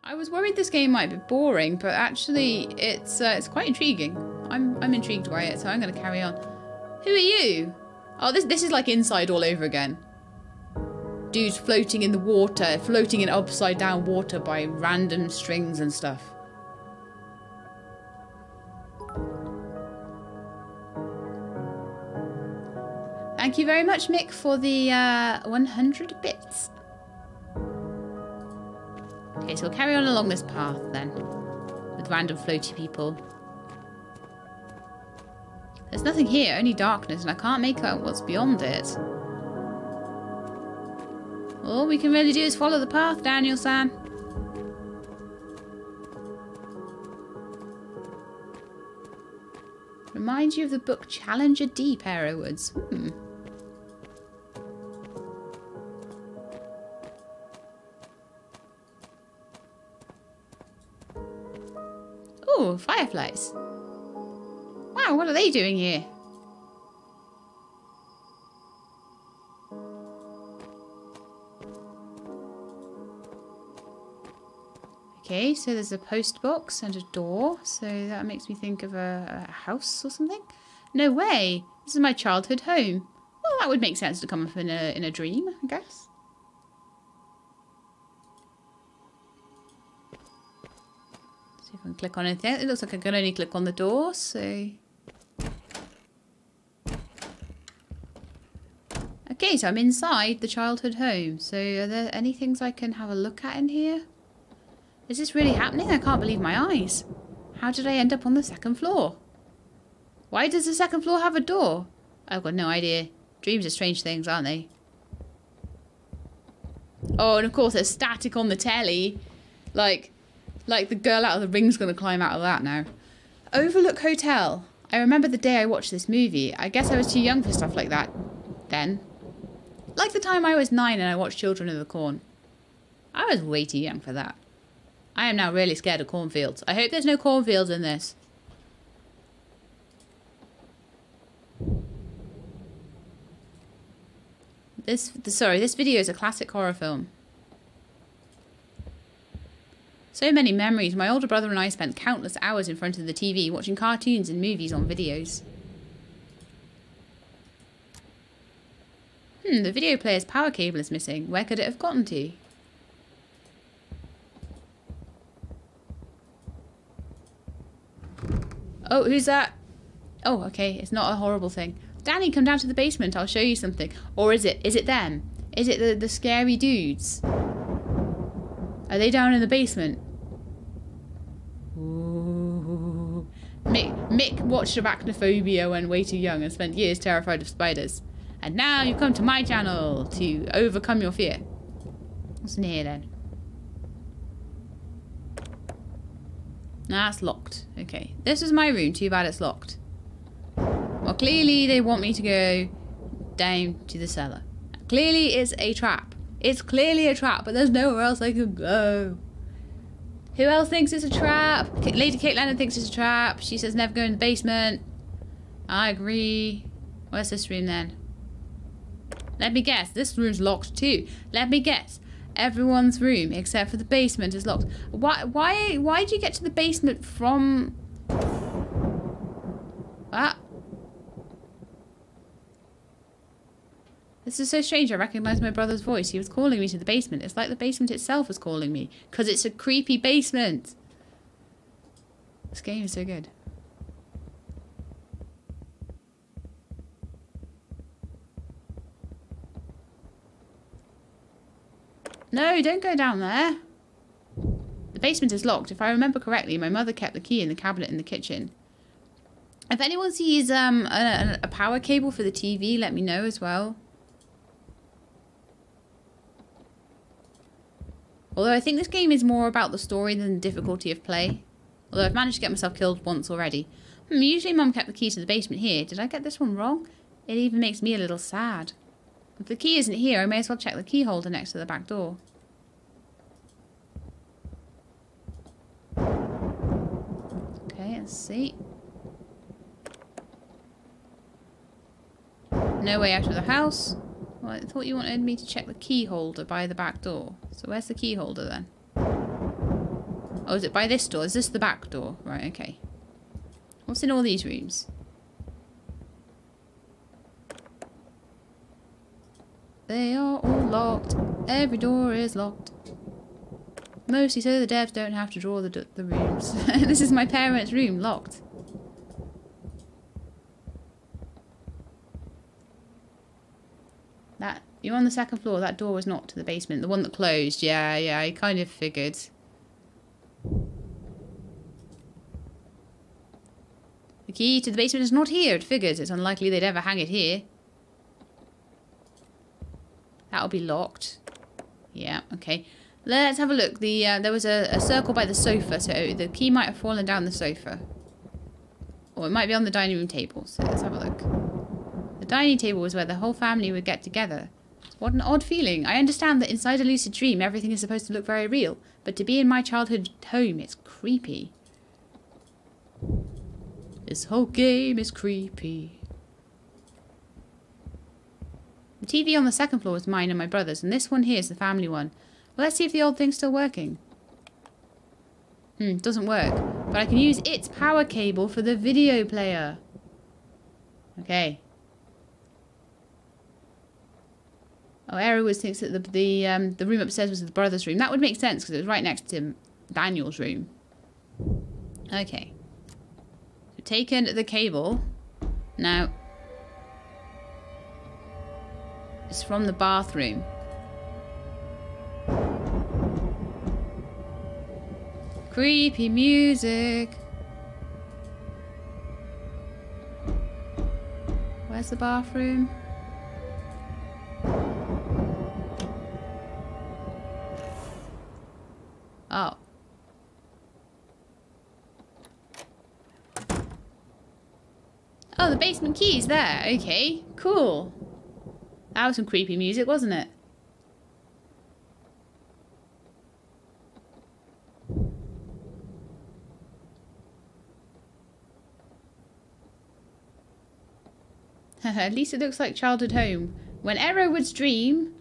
I was worried this game might be boring, but actually it's quite intriguing. I'm intrigued by it, so I'm going to carry on. Who are you? Oh, this is like Inside all over again. Dudes floating in the water, floating in upside down water by random strings and stuff. Thank you very much, Mick, for the 100 bits. Okay, so we'll carry on along this path then, with random floaty people. There's nothing here, only darkness, and I can't make out what's beyond it. All we can really do is follow the path, Daniel-san. Reminds you of the book Challenger Deep, Arrowwoods. Oh, fireflies. Wow, what are they doing here? Okay, so there's a post box and a door, so that makes me think of a house or something. No way! This is my childhood home. Well, that would make sense to come up in a dream, I guess. See if I can click on anything. It looks like I can only click on the door, so... Okay, so I'm inside the childhood home. So are there any things I can have a look at in here? Is this really happening? I can't believe my eyes. How did I end up on the second floor? Why does the second floor have a door? I've got no idea. Dreams are strange things, aren't they? Oh, and of course there's static on the telly. Like the girl out of the ring's gonna climb out of that now. Overlook Hotel. I remember the day I watched this movie. I guess I was too young for stuff like that then. Like the time I was 9 and I watched Children of the Corn. I was way too young for that. I am now really scared of cornfields. I hope there's no cornfields in this. This video is a classic horror film. So many memories. My older brother and I spent countless hours in front of the TV watching cartoons and movies on videos. The video player's power cable is missing. Where could it have gotten to? Oh, who's that? Oh, okay. It's not a horrible thing. Danny, come down to the basement. I'll show you something. Or is it them? Is it the scary dudes? Are they down in the basement? Ooh. Mick watched Arachnophobia when way too young and spent years terrified of spiders. And now you come to my channel to overcome your fear. What's in here then? That's locked. Okay. This is my room. Too bad it's locked. Well, clearly they want me to go down to the cellar. Clearly it's a trap. It's clearly a trap, but there's nowhere else I can go. Who else thinks it's a trap? Lady Kate Lennon thinks it's a trap. She says never go in the basement. I agree. Where's this room then? Let me guess. This room's locked too. Let me guess. Everyone's room except for the basement is locked. Why did you get to the basement from... Ah. This is so strange. I recognise my brother's voice. He was calling me to the basement. It's like the basement itself was calling me. Because it's a creepy basement. This game is so good. No, don't go down there. The basement is locked. If I remember correctly, my mother kept the key in the cabinet in the kitchen. If anyone sees a power cable for the TV, let me know as well. Although I think this game is more about the story than the difficulty of play. Although I've managed to get myself killed once already. Usually Mum kept the key to the basement here. Did I get this one wrong? It even makes me a little sad. If the key isn't here, I may as well check the key holder next to the back door. Okay, let's see. No way out of the house. Well, I thought you wanted me to check the key holder by the back door. So where's the key holder then? Oh, is it by this door? Is this the back door? Right, okay. What's in all these rooms? They are all locked. Every door is locked. Mostly so the devs don't have to draw the rooms. This is my parents' room, locked. That, you're on the second floor. That door was not to the basement. The one that closed. Yeah, I kind of figured. The key to the basement is not here. It figures. It's unlikely they'd ever hang it here. That'll be locked. Yeah, okay. Let's have a look. There was a circle by the sofa, so the key might have fallen down the sofa. Or it might be on the dining room table, so let's have a look. The dining table was where the whole family would get together. What an odd feeling. I understand that inside a lucid dream everything is supposed to look very real, but to be in my childhood home, it's creepy. This whole game is creepy. The TV on the second floor was mine and my brother's, and this one here is the family one. Well, let's see if the old thing's still working. Doesn't work. But I can use its power cable for the video player. Okay. Oh, Errowwood thinks that the room upstairs was the brother's room. That would make sense because it was right next to Daniel's room. Okay. So taken the cable. Now, it's from the bathroom. Creepy music. Where's the bathroom? Oh. Oh, the basement key's there. Okay, cool. That was some creepy music, wasn't it? At least it looks like childhood home. When Errowwood's dream,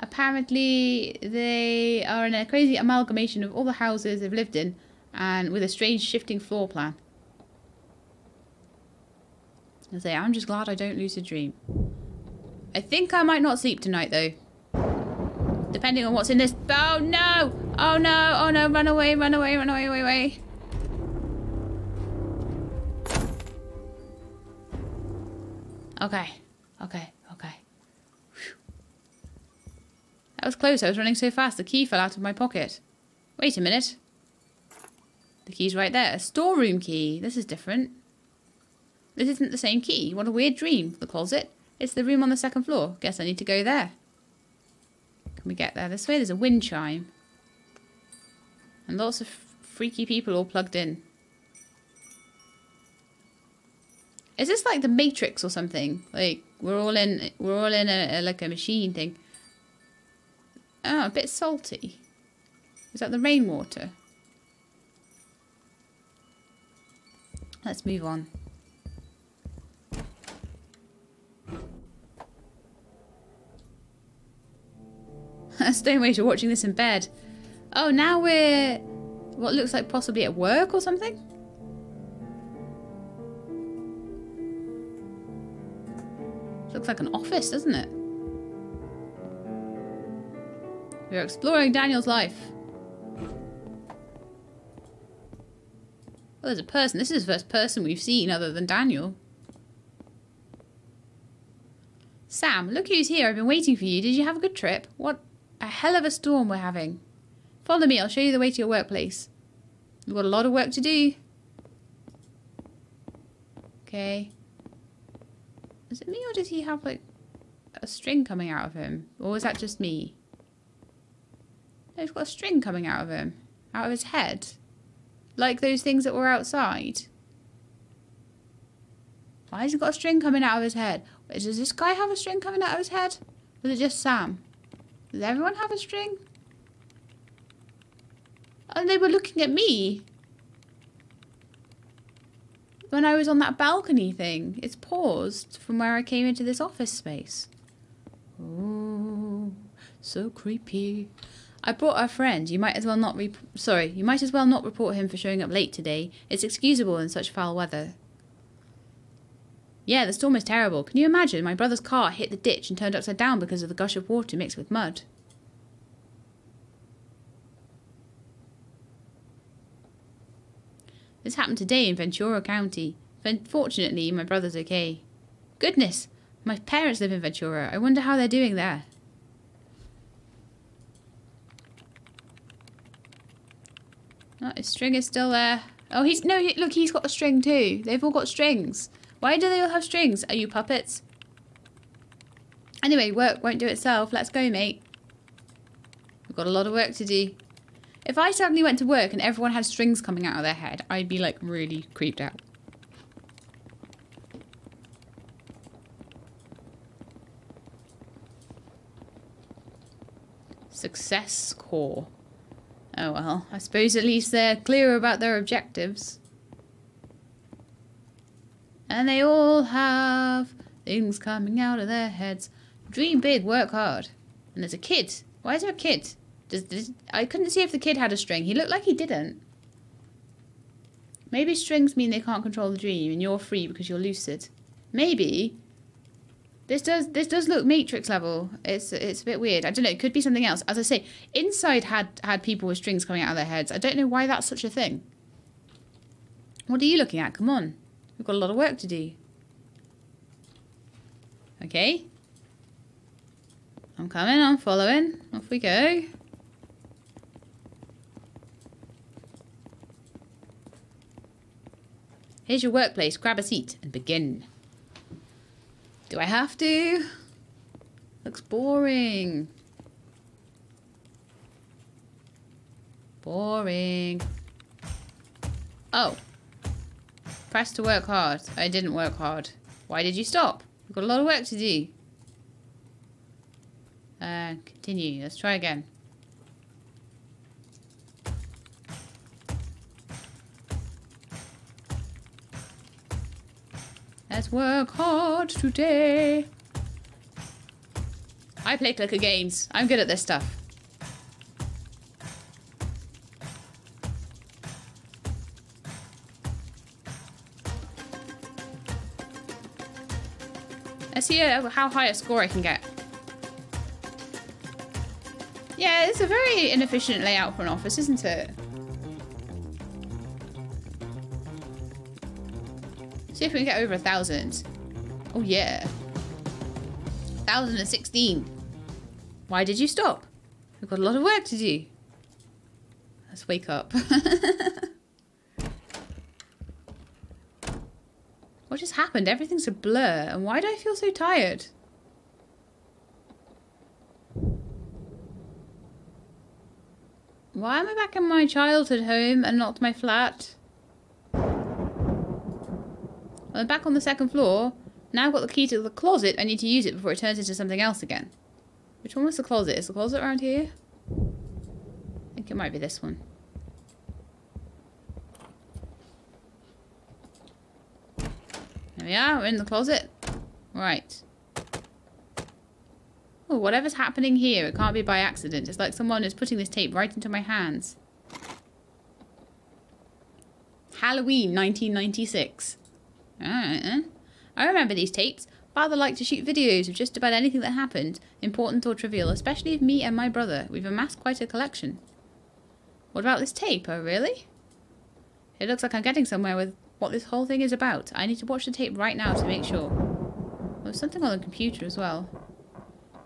apparently they are in a crazy amalgamation of all the houses they've lived in, and with a strange shifting floor plan. I say, I'm just glad I don't lucid dream. I think I might not sleep tonight though. Depending on what's in this. Oh no! Oh no! Oh no! Run away! Run away! Run away! Away! Okay. Okay. Okay. Whew. That was close. I was running so fast. The key fell out of my pocket. Wait a minute. The key's right there. A storeroom key. This is different. This isn't the same key. What a weird dream. The closet. It's the room on the second floor. Guess I need to go there. Can we get there this way? There's a wind chime. And lots of freaky people all plugged in. Is this like the Matrix or something? Like we're all in a like a machine thing. Oh, a bit salty. Is that the rainwater? Let's move on. Stoneways are watching this in bed. Oh, now we're what looks like possibly at work or something? Looks like an office, doesn't it? We're exploring Daniel's life. Oh, there's a person. This is the first person we've seen other than Daniel. Sam, look who's here. I've been waiting for you. Did you have a good trip? What a hell of a storm we're having. Follow me. I'll show you the way to your workplace. We've got a lot of work to do. Okay. Is it me or does he have like a string coming out of him? Or is that just me? No, he's got a string coming out of him. Out of his head. Like those things that were outside. Why has he got a string coming out of his head? Does this guy have a string coming out of his head? Or is it just Sam? Does everyone have a string? And they were looking at me. When I was on that balcony thing. It's paused from where I came into this office space. Oh, so creepy. I brought our friend. You might as well not you might as well not report him for showing up late today. It's excusable in such foul weather. Yeah, the storm is terrible. Can you imagine? My brother's car hit the ditch and turned upside down because of the gush of water mixed with mud. This happened today in Ventura County. Fortunately, my brother's okay. Goodness! My parents live in Ventura. I wonder how they're doing there. Oh, his string is still there. Oh, look, he's got a string too. They've all got strings. Why do they all have strings? Are you puppets? Anyway, work won't do itself. Let's go, mate. We've got a lot of work to do. If I suddenly went to work and everyone had strings coming out of their head, I'd be like really creeped out. Success score. Oh well, I suppose at least they're clear about their objectives. And they all have things coming out of their heads. Dream big, work hard. And there's a kid. Why is there a kid? I couldn't see if the kid had a string. He looked like he didn't. Maybe strings mean they can't control the dream and you're free because you're lucid. Maybe. This does look Matrix level. It's a bit weird. I don't know. It could be something else. As I say, Inside had people with strings coming out of their heads. I don't know why that's such a thing. What are you looking at? Come on. We've got a lot of work to do. Okay. I'm coming. I'm following. Off we go. Here's your workplace. Grab a seat and begin. Do I have to? Looks boring. Boring. Oh. Press to work hard. I didn't work hard. Why did you stop? We've got a lot of work to do. Continue. Let's try again. Let's work hard today. I play clicker games. I'm good at this stuff. Let's see how high a score I can get. Yeah, it's a very inefficient layout for an office, isn't it? See if we can get over 1,000. Oh yeah. 1,016. Why did you stop? We've got a lot of work to do. Let's wake up. What just happened? Everything's a blur. And why do I feel so tired? Why am I back in my childhood home and not my flat? Well, I'm back on the second floor. Now I've got the key to the closet. I need to use it before it turns into something else again. Which one was the closet? Is the closet around here? I think it might be this one. There we are. We're in the closet. Right. Oh, whatever's happening here, it can't be by accident. It's like someone is putting this tape right into my hands. Halloween 1996. Alright then. I remember these tapes. Father liked to shoot videos of just about anything that happened, important or trivial, especially of me and my brother. We've amassed quite a collection. What about this tape? Oh, really? It looks like I'm getting somewhere with what this whole thing is about. I need to watch the tape right now to make sure. There's something on the computer as well.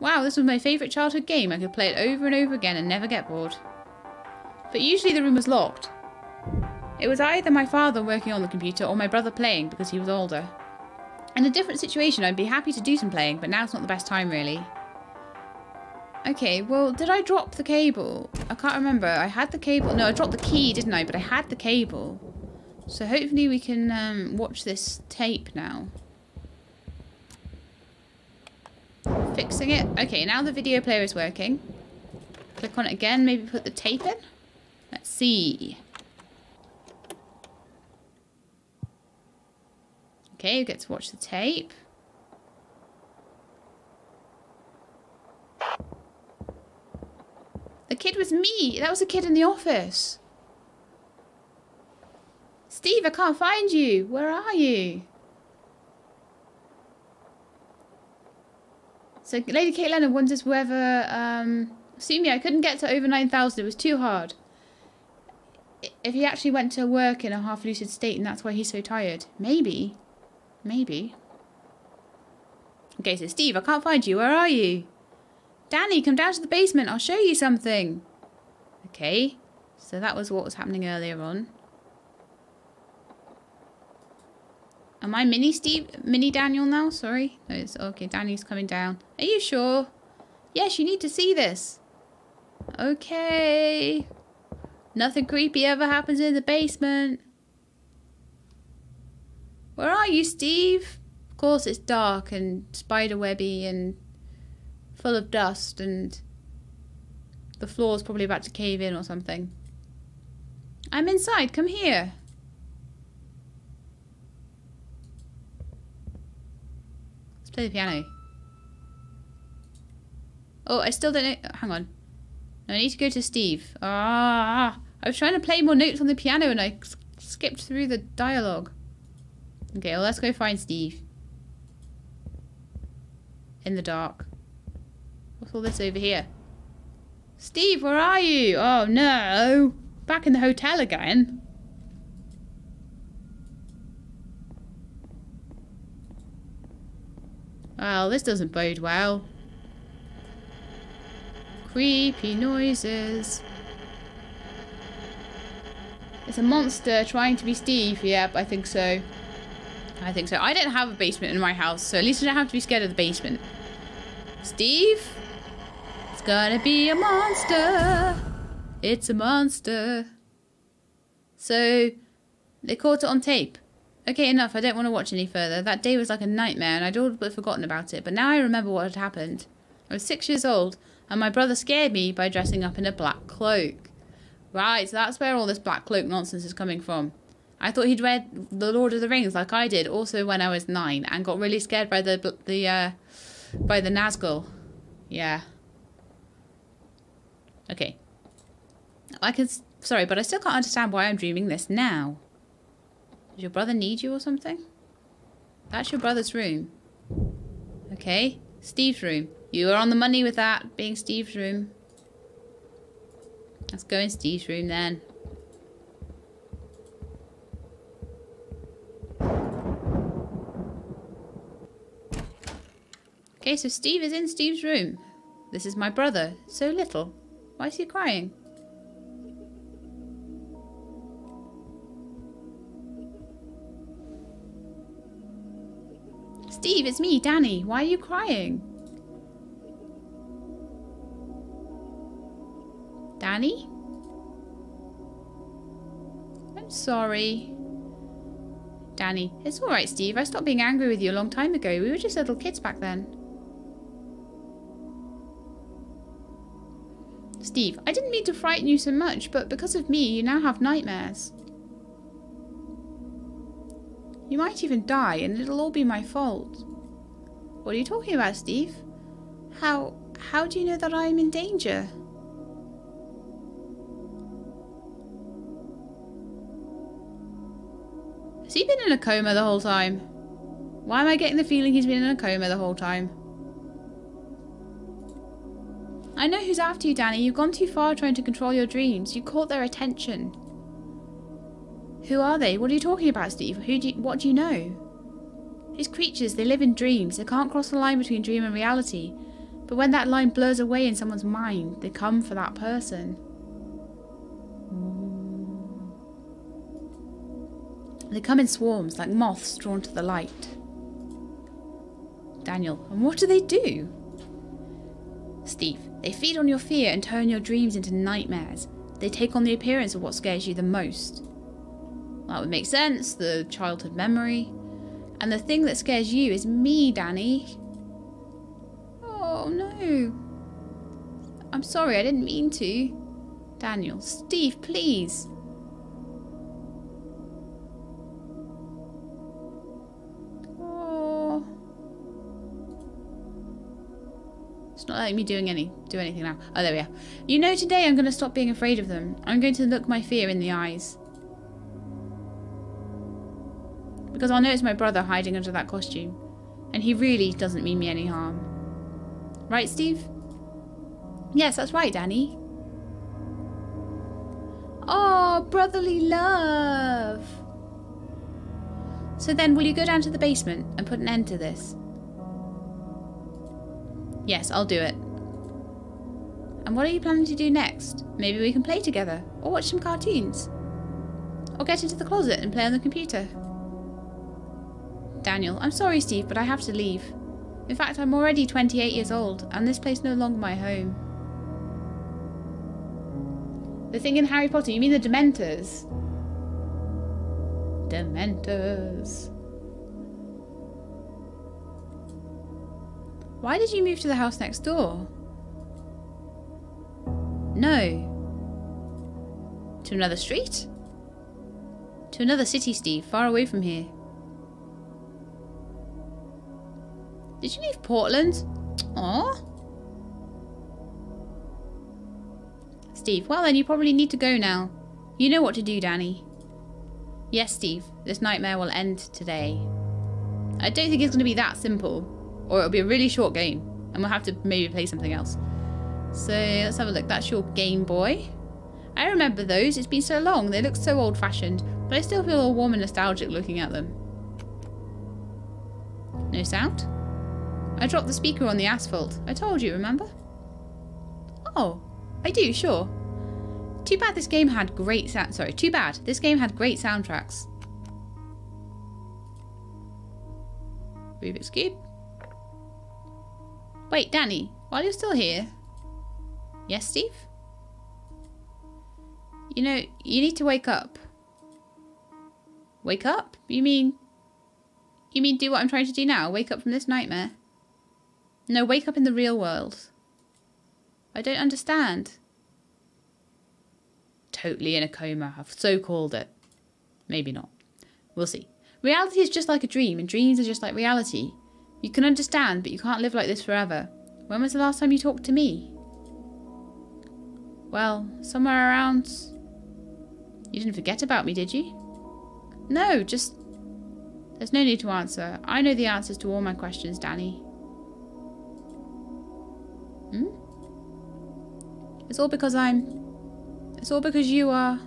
Wow, this was my favourite childhood game. I could play it over and over again and never get bored. But usually the room was locked. It was either my father working on the computer or my brother playing because he was older. In a different situation, I'd be happy to do some playing, but now's not the best time, really. Okay, well, did I drop the cable? I can't remember. I had the cable. No, I dropped the key, didn't I? But I had the cable. So hopefully we can watch this tape now. Fixing it. Okay, now the video player is working. Click on it again. Maybe put the tape in. Let's see. Okay, we get to watch the tape. The That kid was me. That was a kid in the office. Steve, I can't find you. Where are you? So Lady Caitlin wonders whether, assuming I couldn't get to over 9,000, it was too hard. If he actually went to work in a half-lucid state and that's why he's so tired. Maybe. Maybe. Okay, so Steve, I can't find you. Where are you? Danny, come down to the basement. I'll show you something. Okay. So that was what was happening earlier on. Am I mini Steve? Mini Daniel now? Sorry. No, it's okay. Danny's coming down. Are you sure? Yes, you need to see this. Okay. Nothing creepy ever happens in the basement. Where are you, Steve? Of course it's dark and spiderwebby and full of dust and the floor's probably about to cave in or something. I'm inside. Come here. Let's play the piano. Oh, I still don't know. Hang on. No, I need to go to Steve. Ah, I was trying to play more notes on the piano and I skipped through the dialogue. Okay, well, let's go find Steve. In the dark. What's all this over here? Steve, where are you? Oh, no. Back in the hotel again. Well, this doesn't bode well. Creepy noises. It's a monster trying to be Steve. Yep, I think so. I think so. I don't have a basement in my house, so at least I don't have to be scared of the basement. Steve? It's gonna be a monster. It's a monster. So, they caught it on tape. Okay, enough. I don't want to watch any further. That day was like a nightmare, and I'd all but forgotten about it. But now I remember what had happened. I was 6 years old, and my brother scared me by dressing up in a black cloak. Right, so that's where all this black cloak nonsense is coming from. I thought he'd read The Lord of the Rings like I did, also when I was 9, and got really scared by the Nazgul. Yeah. Okay. Sorry, but I still can't understand why I'm dreaming this now. Does your brother need you or something? That's your brother's room. Okay. Steve's room. You are on the money with that, being Steve's room. Let's go in Steve's room then. Okay, so Steve is in Steve's room. This is my brother. So little. Why is he crying? Steve, it's me, Danny. Why are you crying? Danny? I'm sorry. Danny, it's alright, Steve. I stopped being angry with you a long time ago. We were just little kids back then. Steve, I didn't mean to frighten you so much, but because of me, you now have nightmares. You might even die, and it'll all be my fault. What are you talking about, Steve? How do you know that I'm in danger? Has he been in a coma the whole time? Why am I getting the feeling he's been in a coma the whole time? I know who's after you, Danny. You've gone too far trying to control your dreams. You caught their attention. Who are they? What are you talking about, Steve? What do you know? These creatures, they live in dreams. They can't cross the line between dream and reality. But when that line blurs away in someone's mind, they come for that person. They come in swarms, like moths drawn to the light. Daniel, and what do they do? Steve, they feed on your fear and turn your dreams into nightmares. They take on the appearance of what scares you the most. That would make sense, the childhood memory. And the thing that scares you is me, Danny. Oh, no. I'm sorry, I didn't mean to. Daniel, Steve, please. Not letting me do anything now. Oh, there we are. You know, today I'm going to stop being afraid of them. I'm going to look my fear in the eyes. Because I'll know it's my brother hiding under that costume. And he really doesn't mean me any harm. Right, Steve? Yes, that's right, Danny. Oh, brotherly love. So then, will you go down to the basement and put an end to this? Yes, I'll do it. And what are you planning to do next? Maybe we can play together, or watch some cartoons. Or get into the closet and play on the computer. Daniel, I'm sorry, Steve, but I have to leave. In fact, I'm already 28 years old, and this place no longer my home. The thing in Harry Potter, you mean the Dementors? Dementors. Why did you move to the house next door? No. To another street? To another city, Steve, far away from here. Did you leave Portland? Aww. Steve, well then you probably need to go now. You know what to do, Danny. Yes, Steve, this nightmare will end today. I don't think it's going to be that simple, or it'll be a really short game, and we'll have to maybe play something else. So, let's have a look. That's your Game Boy. I remember those. It's been so long. They look so old-fashioned, but I still feel all warm and nostalgic looking at them. No sound? I dropped the speaker on the asphalt. I told you, remember? Oh, I do, sure. Too bad this game had great this game had great soundtracks. Rubik's Cube. Wait, Danny, while you're still here. Yes, Steve? You know, you need to wake up. Wake up? You mean do what I'm trying to do now? Wake up from this nightmare? No, wake up in the real world. I don't understand. Totally in a coma. I've so called it. Maybe not. We'll see. Reality is just like a dream, and dreams are just like reality. You can understand, but you can't live like this forever. When was the last time you talked to me? Well, somewhere around... You didn't forget about me, did you? No, just... There's no need to answer. I know the answers to all my questions, Danny. Hmm? It's all because you are...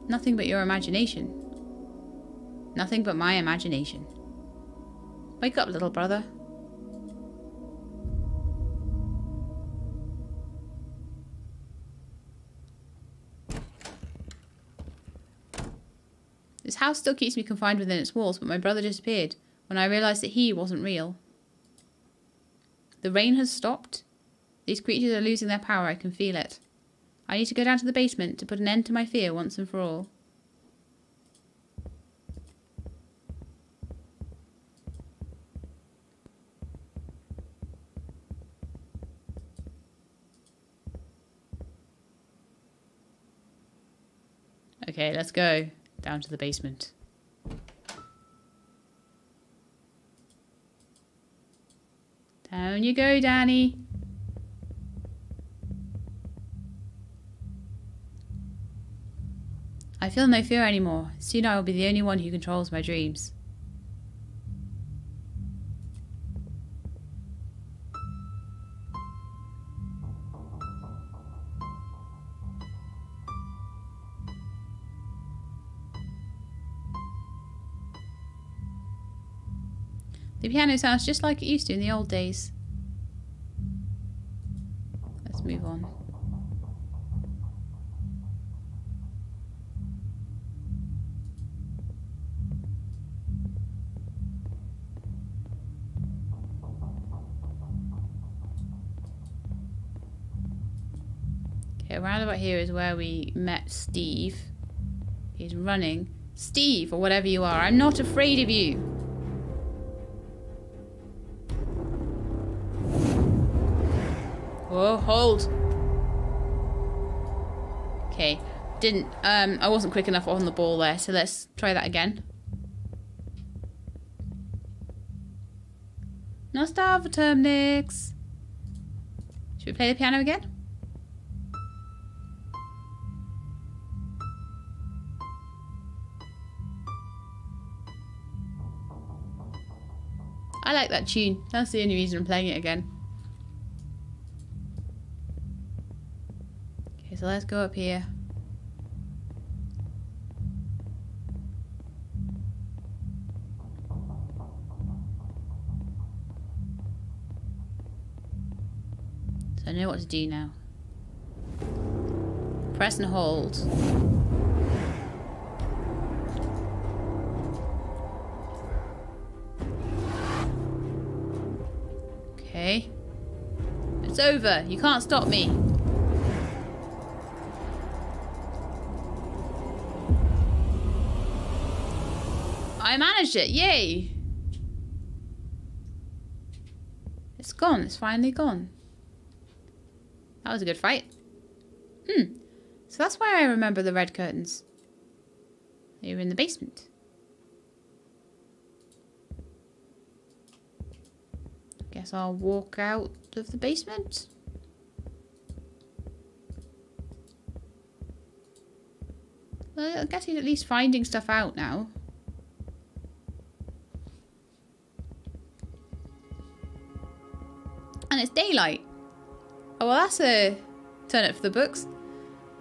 Nothing but your imagination. Nothing but my imagination. Wake up, little brother. This house still keeps me confined within its walls, but my brother disappeared when I realised that he wasn't real. The rain has stopped. These creatures are losing their power, I can feel it. I need to go down to the basement to put an end to my fear once and for all. Okay, let's go down to the basement. Down you go, Danny. I feel no fear anymore. Soon I will be the only one who controls my dreams. The piano sounds just like it used to in the old days. Let's move on. Okay, around about here is where we met Steve. He's running. Steve, or whatever you are, I'm not afraid of you. Whoa, hold. Okay, I wasn't quick enough on the ball there, so let's try that again. No star for Terminix. Should we play the piano again? I like that tune. That's the only reason I'm playing it again. Okay, so let's go up here. So I know what to do now. Press and hold. Okay. It's over. You can't stop me. I managed it. Yay. It's gone. It's finally gone. That was a good fight. So that's why I remember the red curtains. They were in the basement. Guess I'll walk out of the basement. Well, I guess he's at least finding stuff out now. And it's daylight. Oh, well, that's a turn up for the books.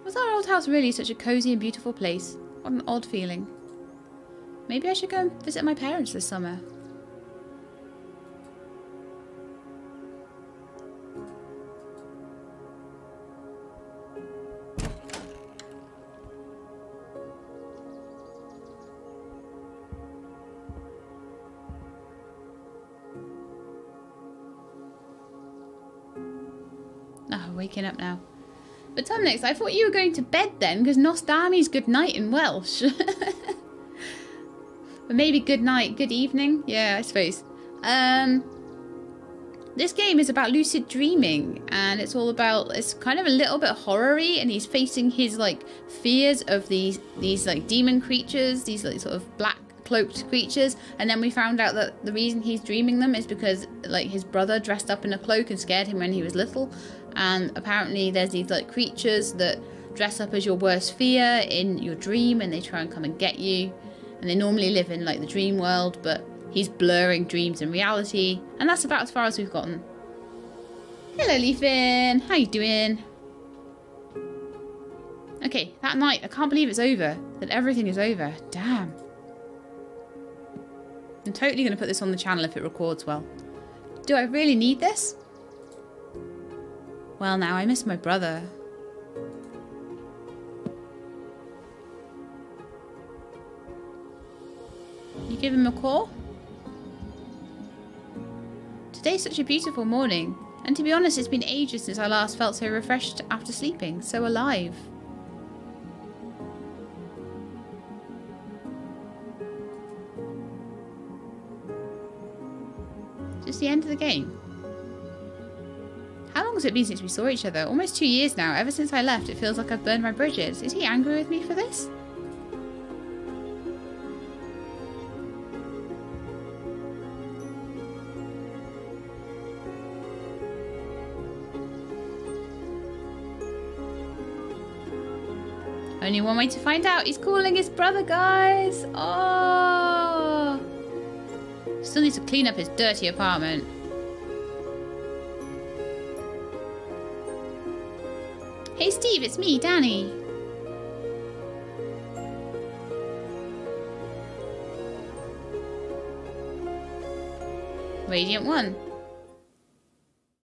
Was our old house really such a cozy and beautiful place? What an odd feeling. Maybe I should go and visit my parents this summer. Waking up now. But Terminix, I thought you were going to bed then, because Nostami's good night in Welsh. But maybe good night, good evening? Yeah, I suppose. This game is about lucid dreaming, and it's all about, it's kind of a little bit horror-y, and he's facing his like fears of these like demon creatures, these like sort of black cloaked creatures, and then we found out that the reason he's dreaming them is because like his brother dressed up in a cloak and scared him when he was little. And apparently there's these like creatures that dress up as your worst fear in your dream, and they try and come and get you, and they normally live in like the dream world, but he's blurring dreams and reality, and that's about as far as we've gotten. Hello Leafin, how you doing? Okay, that night, I can't believe it's over, that everything is over. Damn. I'm totally going to put this on the channel if it records well. Do I really need this? Well, now I miss my brother. You give him a call? Today's such a beautiful morning, and to be honest, it's been ages since I last felt so refreshed after sleeping, so alive. Just the end of the game. How long has it been since we saw each other? Almost 2 years now. Ever since I left, it feels like I've burned my bridges. Is he angry with me for this? Only one way to find out. He's calling his brother, guys. Oh. Still needs to clean up his dirty apartment. Hey Steve, it's me, Danny. Radiant 1.